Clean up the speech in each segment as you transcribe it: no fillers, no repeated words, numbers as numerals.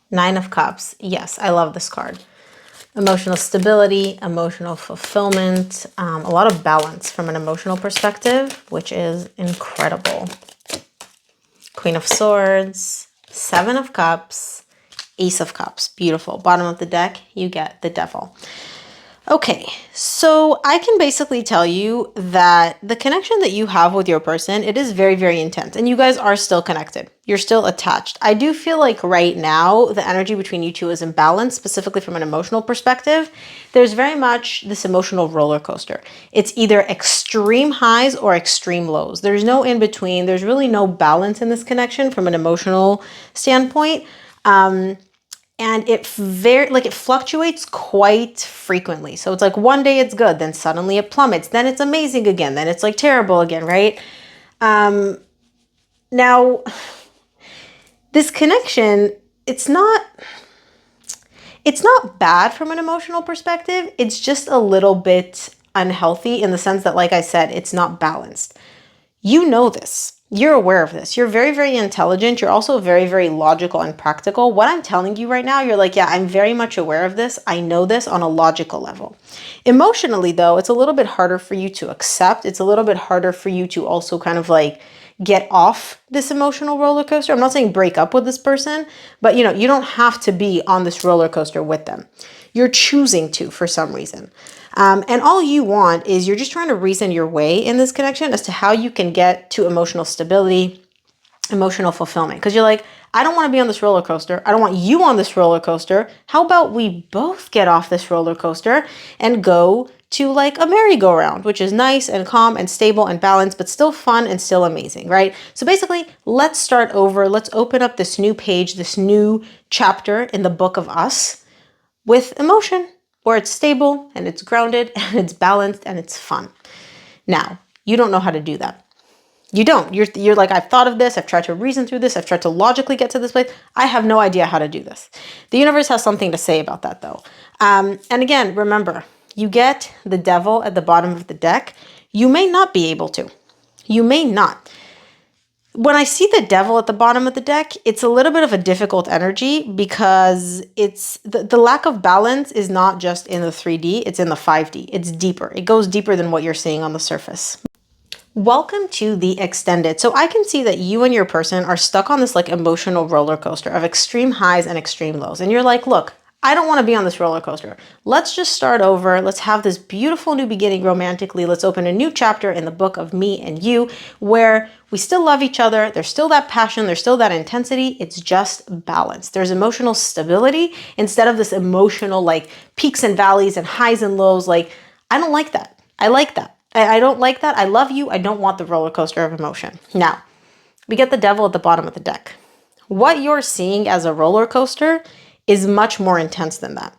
Nine of Cups. Yes, I love this card. Emotional stability, emotional fulfillment, a lot of balance from an emotional perspective, which is incredible. Queen of Swords, Seven of Cups, Ace of Cups. Beautiful. Bottom of the deck, you get the Devil. Okay, so I can basically tell you that the connection that you have with your person, it is very, very intense. And you guys are still connected. You're still attached. I do feel like right now, the energy between you two is imbalanced, specifically from an emotional perspective. There's very much this emotional roller coaster. It's either extreme highs or extreme lows. There's no in between. There's really no balance in this connection from an emotional standpoint. And it fluctuates quite frequently. So it's like one day it's good, then suddenly it plummets, then it's amazing again, then it's like terrible again, right? Now, this connection, it's not bad from an emotional perspective. It's just a little bit unhealthy in the sense that, like I said, it's not balanced. You know this. You're aware of this. You're very, very intelligent. You're also very, very logical and practical. What I'm telling you right now, you're like, yeah, I'm very much aware of this. I know this on a logical level. Emotionally, though, it's a little bit harder for you to accept. It's a little bit harder for you to also kind of like get off this emotional roller coaster. I'm not saying break up with this person, but you don't have to be on this roller coaster with them. You're choosing to for some reason. And all you want is you're just trying to reason your way in this connection as to how you can get to emotional stability, emotional fulfillment. Because you're like, I don't want to be on this roller coaster. I don't want you on this roller coaster. How about we both get off this roller coaster and go to like a merry-go-round, which is nice and calm and stable and balanced, but still fun and still amazing, right? So basically, let's start over. Let's open up this new page, this new chapter in the book of us with emotion, where it's stable and it's grounded and it's balanced and it's fun. Now, you don't know how to do that. You don't. You're like, I've thought of this. I've tried to reason through this. I've tried to logically get to this place. I have no idea how to do this. The universe has something to say about that, though. And again, remember, you get the Devil at the bottom of the deck. You may not be able to. You may not. When I see the Devil at the bottom of the deck, it's a little bit of a difficult energy because it's the lack of balance is not just in the 3D, it's in the 5D. It's deeper. It goes deeper than what you're seeing on the surface. Welcome to the extended. So I can see that you and your person are stuck on this like emotional roller coaster of extreme highs and extreme lows. And you're like, look, I don't want to be on this roller coaster. Let's just start over. Let's have this beautiful new beginning romantically. Let's open a new chapter in the book of me and you where we still love each other. There's still that passion. There's still that intensity. It's just balance. There's emotional stability instead of this emotional like peaks and valleys and highs and lows. Like, I don't like that. I like that. I don't like that. I love you. I don't want the roller coaster of emotion. Now, we get the Devil at the bottom of the deck. What you're seeing as a roller coaster is much more intense than that.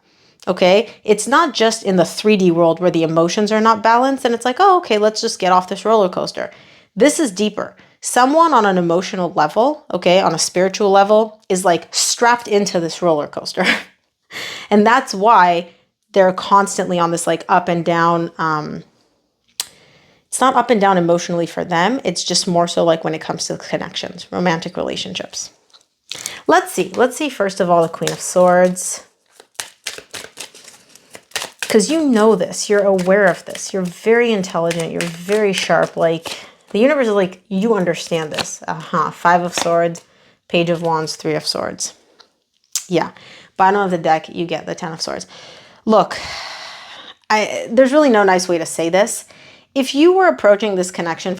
Okay? It's not just in the 3D world where the emotions are not balanced and it's like, oh, okay, let's just get off this roller coaster. This is deeper. Someone on an emotional level, okay, on a spiritual level, is like strapped into this roller coaster. And that's why they're constantly on this like up and down. It's not up and down emotionally for them. It's just more so like when it comes to connections, romantic relationships. Let's see first of all the Queen of Swords. Because you know this, you're aware of this, you're very intelligent, you're very sharp. Like the universe is like, you understand this. Five of Swords, Page of Wands, Three of Swords. Yeah, bottom of the deck, you get the Ten of Swords. Look, there's really no nice way to say this. If you were approaching this connection